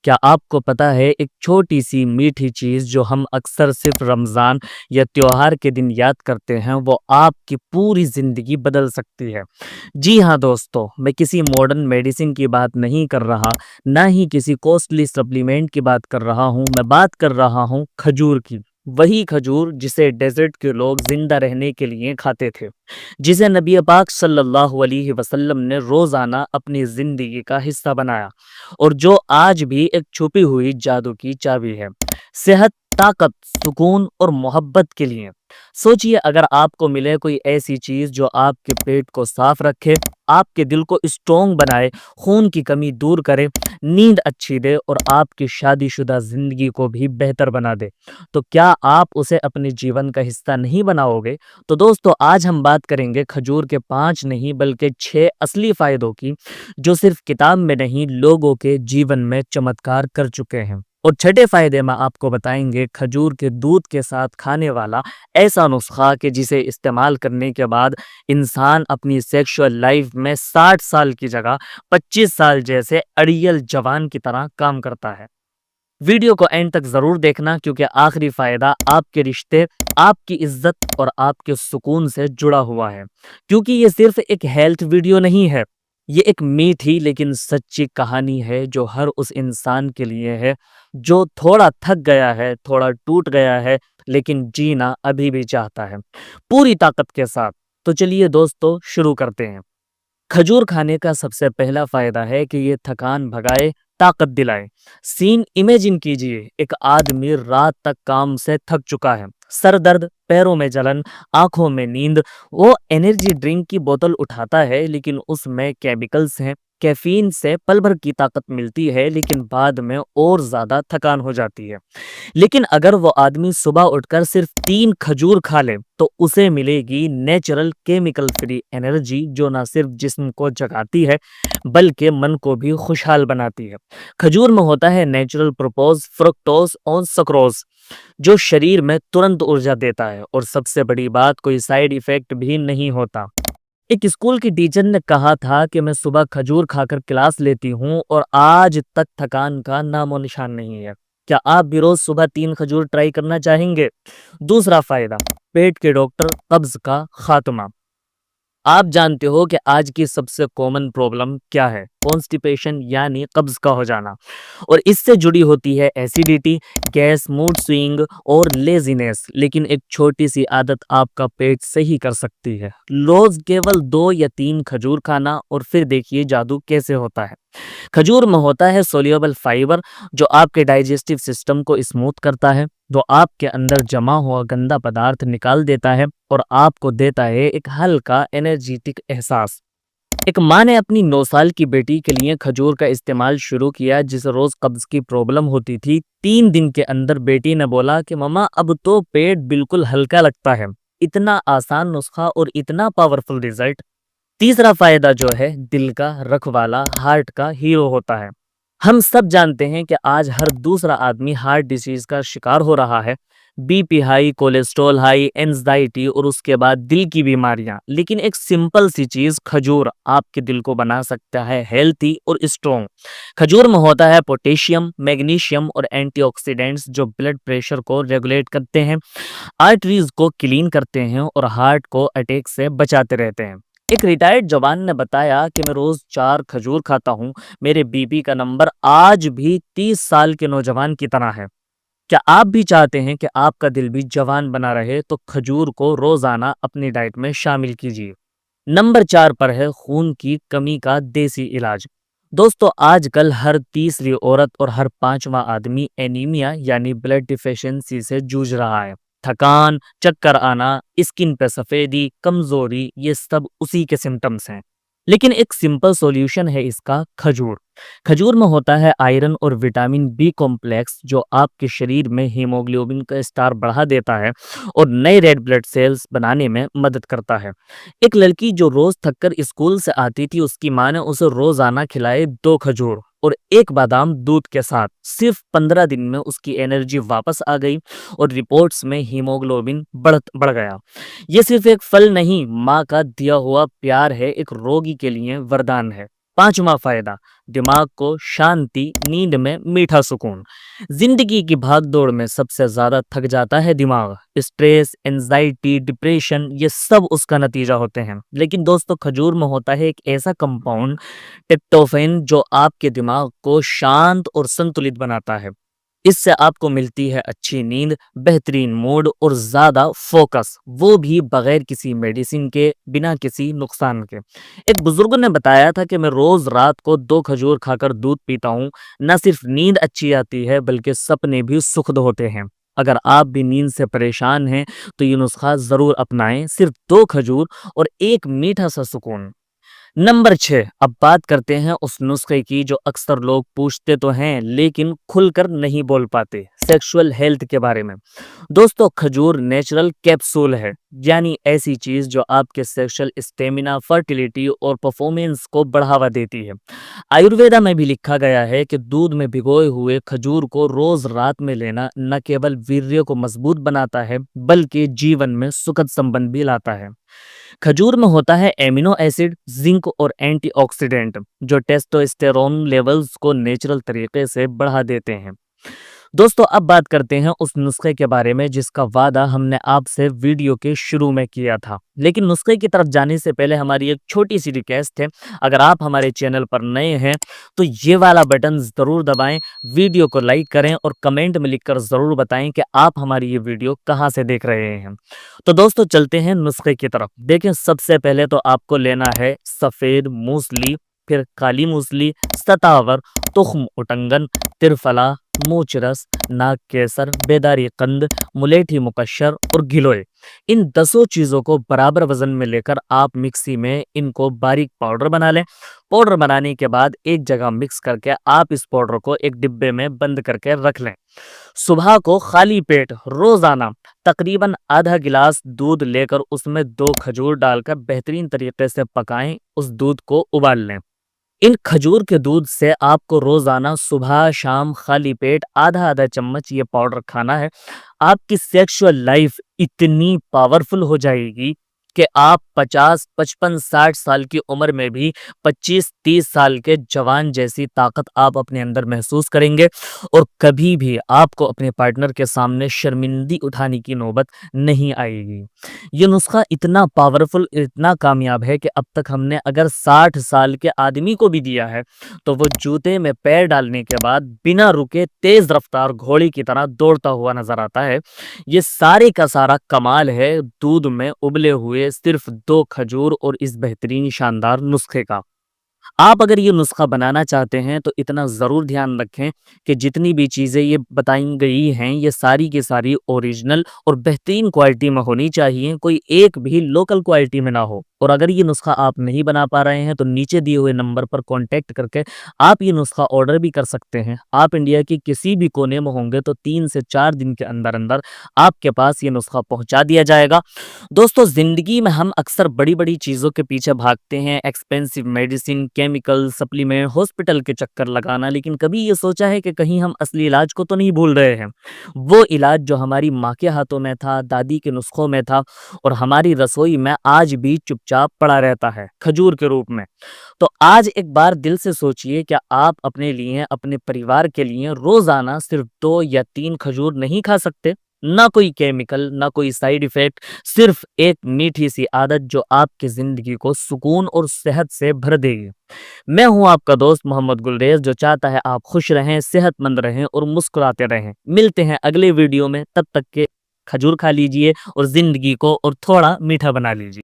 क्या आपको पता है एक छोटी सी मीठी चीज़ जो हम अक्सर सिर्फ रमज़ान या त्योहार के दिन याद करते हैं वो आपकी पूरी ज़िंदगी बदल सकती है। जी हाँ दोस्तों, मैं किसी मॉडर्न मेडिसिन की बात नहीं कर रहा, ना ही किसी कॉस्टली सप्लीमेंट की बात कर रहा हूँ, मैं बात कर रहा हूँ खजूर की। वही खजूर जिसे डेज़र्ट के लोग ज़िंदा रहने के लिए खाते थे, जिसे नबी पाक सल्लल्लाहु अलैहि वसल्लम ने रोज़ाना अपनी ज़िंदगी का हिस्सा बनाया और जो आज भी एक छुपी हुई जादू की चाबी है। सेहत, ताकत, सुकून और मोहब्बत के लिए। सोचिए अगर आपको मिले कोई ऐसी चीज जो आपके पेट को साफ रखे, आपके दिल को स्ट्रोंग बनाए, खून की कमी दूर करे, नींद अच्छी दे और आपकी शादीशुदा जिंदगी को भी बेहतर बना दे, तो क्या आप उसे अपने जीवन का हिस्सा नहीं बनाओगे? तो दोस्तों आज हम बात करेंगे खजूर के 5 नहीं बल्कि 6 असली फायदों की, जो सिर्फ किताब में नहीं लोगों के जीवन में चमत्कार कर चुके हैं। और छठे फायदे में आपको बताएंगे खजूर के दूध के साथ खाने वाला ऐसा नुस्खा कि जिसे इस्तेमाल करने के बाद इंसान अपनी सेक्सुअल लाइफ में 60 साल की जगह 25 साल जैसे अड़ियल जवान की तरह काम करता है। वीडियो को एंड तक जरूर देखना क्योंकि आखिरी फायदा आपके रिश्ते, आपकी इज्जत और आपके सुकून से जुड़ा हुआ है। क्योंकि ये सिर्फ एक हेल्थ वीडियो नहीं है, ये एक मीठी लेकिन सच्ची कहानी है जो हर उस इंसान के लिए है जो थोड़ा थक गया है, थोड़ा टूट गया है, लेकिन जीना अभी भी चाहता है पूरी ताकत के साथ। तो चलिए दोस्तों शुरू करते हैं। खजूर खाने का सबसे पहला फायदा है कि ये थकान भगाए, ताकत दिलाए। सीन इमेजिन कीजिए, एक आदमी रात तक काम से थक चुका है, सर दर्द, पैरों में जलन, आंखों में नींद। वो एनर्जी ड्रिंक की बोतल उठाता है लेकिन उसमें केमिकल्स हैं। कैफीन से पल भर की ताकत मिलती है लेकिन बाद में और ज्यादा थकान हो जाती है। लेकिन अगर वो आदमी सुबह उठकर सिर्फ 3 खजूर खा ले तो उसे मिलेगी नेचुरल केमिकल फ्री एनर्जी जो ना सिर्फ जिस्म को जगाती है बल्कि मन को भी खुशहाल बनाती है। खजूर में होता है नेचुरल प्रोपोज, फ्रुक्टोज और सक्रोज, जो शरीर में तुरंत ऊर्जा देता है और सबसे बड़ी बात कोई साइड इफेक्ट भी नहीं होता। एक स्कूल की टीचर ने कहा था कि मैं सुबह खजूर खाकर क्लास लेती हूँ और आज तक थकान का नामो निशान नहीं है। क्या आप भी रोज सुबह 3 खजूर ट्राई करना चाहेंगे? दूसरा फायदा, पेट के डॉक्टर, कब्ज का खात्मा। आप जानते हो कि आज की सबसे कॉमन प्रॉब्लम क्या है? कॉन्स्टिपेशन यानी कब्ज का हो जाना, और इससे जुड़ी होती है एसिडिटी, गैस, मूड स्विंग और लेजीनेस। लेकिन एक छोटी सी आदत आपका पेट सही कर सकती है। रोज केवल 2 या 3 खजूर खाना और फिर देखिए जादू कैसे होता है। खजूर में होता है सोल्यूबल फाइबर जो आपके डाइजेस्टिव सिस्टम को स्मूथ करता है, जो आपके अंदर जमा हुआ गंदा पदार्थ निकाल देता है और आपको देता है एक हल्का एनर्जेटिक एहसास। एक माँ ने अपनी 9 साल की बेटी के लिए खजूर का इस्तेमाल शुरू किया जिसे रोज कब्ज की प्रॉब्लम होती थी। 3 दिन के अंदर बेटी ने बोला कि मम्मा अब तो पेट बिल्कुल हल्का लगता है। इतना आसान नुस्खा और इतना पावरफुल रिजल्ट। तीसरा फायदा जो है दिल का रखवाला, हार्ट का हीरो होता है। हम सब जानते हैं कि आज हर दूसरा आदमी हार्ट डिसीज का शिकार हो रहा है। BP high, cholesterol high, anxiety और उसके बाद दिल की बीमारियां। लेकिन एक सिंपल सी चीज खजूर आपके दिल को बना सकता है हेल्थी और स्ट्रॉन्ग। खजूर में होता है पोटेशियम, मैग्नीशियम और एंटीऑक्सीडेंट्स जो ब्लड प्रेशर को रेगुलेट करते हैं, आर्टरीज को क्लीन करते हैं और हार्ट को अटैक से बचाते रहते हैं। एक रिटायर्ड जवान ने बताया कि मैं रोज 4 खजूर खाता हूँ, मेरे बीपी का नंबर आज भी 30 साल के नौजवान की तरह है। क्या आप भी चाहते हैं कि आपका दिल भी जवान बना रहे? तो खजूर को रोजाना अपनी डाइट में शामिल कीजिए। नंबर 4 पर है खून की कमी का देसी इलाज। दोस्तों आजकल हर तीसरी औरत और हर 5वां आदमी एनीमिया यानी ब्लड डिफिशियंसी से जूझ रहा है। थकान, चक्कर आना, स्किन पे सफेदी, कमजोरी, ये सब उसी के सिम्टम्स हैं। लेकिन एक सिंपल सॉल्यूशन है इसका, खजूर। खजूर में होता है आयरन और विटामिन बी कॉम्प्लेक्स जो आपके शरीर में हीमोग्लोबिन का स्तर बढ़ा देता है और नए रेड ब्लड सेल्स बनाने में मदद करता है। एक लड़की जो रोज थककर स्कूल से आती थी, उसकी माँ ने उसे रोजाना खिलाए 2 खजूर और 1 बादाम दूध के साथ। सिर्फ 15 दिन में उसकी एनर्जी वापस आ गई और रिपोर्ट्स में हीमोग्लोबिन बढ़ गया। ये सिर्फ एक फल नहीं, माँ का दिया हुआ प्यार है, एक रोगी के लिए वरदान है। पांचवा फायदा, दिमाग को शांति, नींद में मीठा सुकून। जिंदगी की भागदौड़ में सबसे ज्यादा थक जाता है दिमाग। स्ट्रेस, एंजाइटी, डिप्रेशन, ये सब उसका नतीजा होते हैं। लेकिन दोस्तों, खजूर में होता है एक ऐसा कंपाउंड, ट्रिप्टोफैन, जो आपके दिमाग को शांत और संतुलित बनाता है। इससे आपको मिलती है अच्छी नींद, बेहतरीन मूड और ज्यादा फोकस, वो भी बगैर किसी मेडिसिन के, बिना किसी नुकसान के। एक बुजुर्ग ने बताया था कि मैं रोज रात को 2 खजूर खाकर दूध पीता हूँ, न सिर्फ नींद अच्छी आती है बल्कि सपने भी सुखद होते हैं। अगर आप भी नींद से परेशान हैं तो ये नुस्खा जरूर अपनाएं, सिर्फ 2 खजूर और एक मीठा सा सुकून। नंबर 6, अब बात करते हैं उस नुस्खे की जो अक्सर लोग पूछते तो हैं लेकिन खुलकर नहीं बोल पाते, सेक्सुअल हेल्थ के बारे में। दोस्तों, खजूर नेचुरल कैप्सूल है, यानी ऐसी चीज जो आपके सेक्सुअल स्टेमिना, फर्टिलिटी और परफॉर्मेंस को बढ़ावा देती है। आयुर्वेदा में भी लिखा गया है कि दूध में भिगोए हुए खजूर को रोज रात में लेना न केवल वीर्य को मजबूत बनाता है बल्कि जीवन में सुखद संबंध भी लाता है। खजूर में होता है एमिनो एसिड, जिंक और एंटीऑक्सीडेंट, जो टेस्टोस्टेरोन लेवल्स को नेचुरल तरीके से बढ़ा देते हैं। दोस्तों, अब बात करते हैं उस नुस्खे के बारे में जिसका वादा हमने आपसे वीडियो के शुरू में किया था। लेकिन नुस्खे की तरफ जाने से पहले हमारी एक छोटी सी रिक्वेस्ट है, अगर आप हमारे चैनल पर नए हैं तो ये वाला बटन जरूर दबाएं, वीडियो को लाइक करें और कमेंट में लिखकर जरूर बताएं कि आप हमारी ये वीडियो कहाँ से देख रहे हैं। तो दोस्तों, चलते हैं नुस्खे की तरफ। देखें, सबसे पहले तो आपको लेना है सफेद मूसली, फिर काली मूसली, सतावर, तुख्म उटंगन, त्रिफला, मूचरस, नाग केसर, बेदारी कंद, मुलेठी मुकश्शर और गिलोय। इन 10 चीजों को बराबर वजन में लेकर आप मिक्सी में इनको बारीक पाउडर बना लें। पाउडर बनाने के बाद एक जगह मिक्स करके आप इस पाउडर को एक डिब्बे में बंद करके रख लें। सुबह को खाली पेट रोजाना तकरीबन आधा गिलास दूध लेकर उसमें 2 खजूर डालकर बेहतरीन तरीके से पकाएं, उस दूध को उबाल लें। इन खजूर के दूध से आपको रोजाना सुबह शाम खाली पेट आधा आधा चम्मच ये पाउडर खाना है। आपकी सेक्सुअल लाइफ इतनी पावरफुल हो जाएगी कि आप 50, 55, 60 साल की उम्र में भी 25, 30 साल के जवान जैसी ताकत आप अपने अंदर महसूस करेंगे और कभी भी आपको अपने पार्टनर के सामने शर्मिंदगी उठाने की नौबत नहीं आएगी। ये नुस्खा इतना पावरफुल, इतना कामयाब है कि अब तक हमने अगर 60 साल के आदमी को भी दिया है तो वो जूते में पैर डालने के बाद बिना रुके तेज रफ्तार घोड़े की तरह दौड़ता हुआ नजर आता है। ये सारे का सारा कमाल है दूध में उबले हुए सिर्फ 2 खजूर और इस बेहतरीन शानदार नुस्खे का। आप अगर ये नुस्खा बनाना चाहते हैं तो इतना ज़रूर ध्यान रखें कि जितनी भी चीज़ें ये बताई गई हैं ये सारी की सारी ओरिजिनल और बेहतरीन क्वालिटी में होनी चाहिए, कोई एक भी लोकल क्वालिटी में ना हो। और अगर ये नुस्खा आप नहीं बना पा रहे हैं तो नीचे दिए हुए नंबर पर कांटेक्ट करके आप ये नुस्खा ऑर्डर भी कर सकते हैं। आप इंडिया के किसी भी कोने में होंगे तो 3 से 4 दिन के अंदर अंदर आपके पास ये नुस्खा पहुंचा दिया जाएगा। दोस्तों, जिंदगी में हम अक्सर बड़ी बड़ी चीज़ों के पीछे भागते हैं, expensive medicine, chemical, supplement, hospital के चक्कर लगाना, लेकिन कभी ये सोचा है कि कहीं हम असली इलाज को तो नहीं भूल रहे हैं। वो इलाज जो हमारी माँ के हाथों में था, दादी के नुस्खों में था और हमारी रसोई में आज भी चुपचाप पड़ा रहता है, खजूर के रूप में। तो आज एक बार दिल से सोचिए, क्या आप अपने लिए, अपने परिवार के लिए रोजाना सिर्फ 2 या 3 खजूर नहीं खा सकते? ना कोई केमिकल, ना कोई साइड इफेक्ट, सिर्फ एक मीठी सी आदत जो आपकी जिंदगी को सुकून और सेहत से भर देगी। मैं हूं आपका दोस्त मोहम्मद गुलरेज, जो चाहता है आप खुश रहें, सेहतमंद रहें और मुस्कुराते रहें। मिलते हैं अगले वीडियो में, तब तक के खजूर खा लीजिए और जिंदगी को और थोड़ा मीठा बना लीजिए।